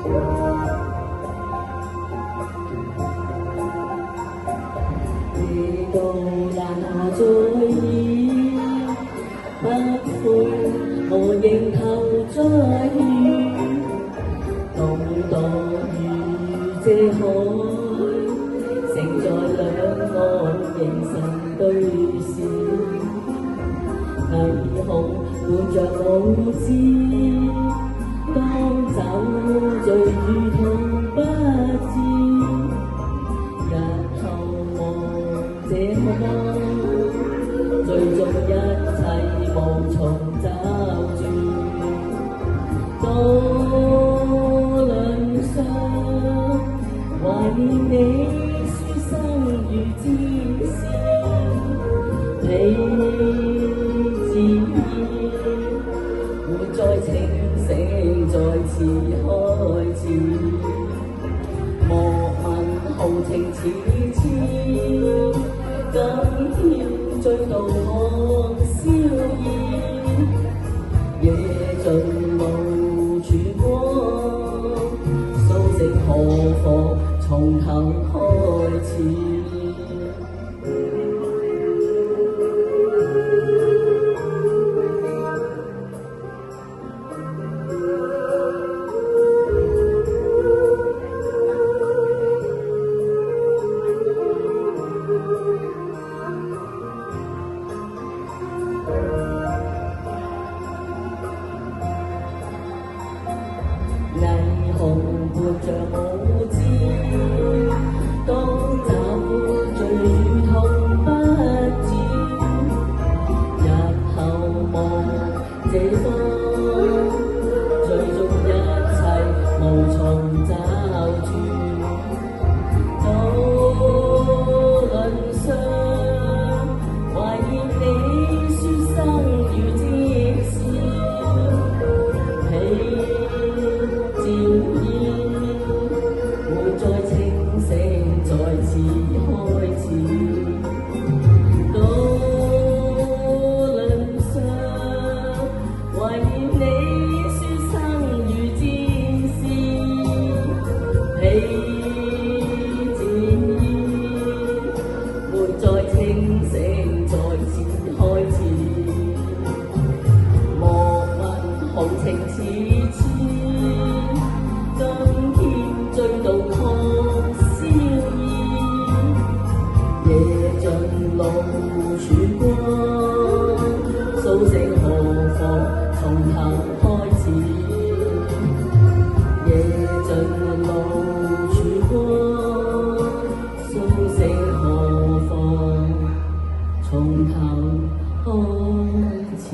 味道難再現，不悔我仍投再現，動盪如這海，盛在兩岸凝神對視，霓虹伴着舞姿，當酒醉如同不知，日後望這刻，最終一切無從找住，渡輪上懷念你書生如戰士，彼自然活在清醒再次開始，莫問豪情似痴，今天醉到看宵煙，夜盡無曙光，蘇醒何妨從頭開始。霓虹伴着舞姿，當酒醉如同不知，日後望這方，最終一切無從找住，渡輪上懷念你書生如戰士，活在清醒再次開始，渡輪上懷念你書生如戰士，彼自然活在清醒再次開始，莫問豪情似痴，今天醉到看宵煙，夜盡露曙光，蘇醒何妨從頭開始，夜盡露曙光，蘇醒何妨從頭開始。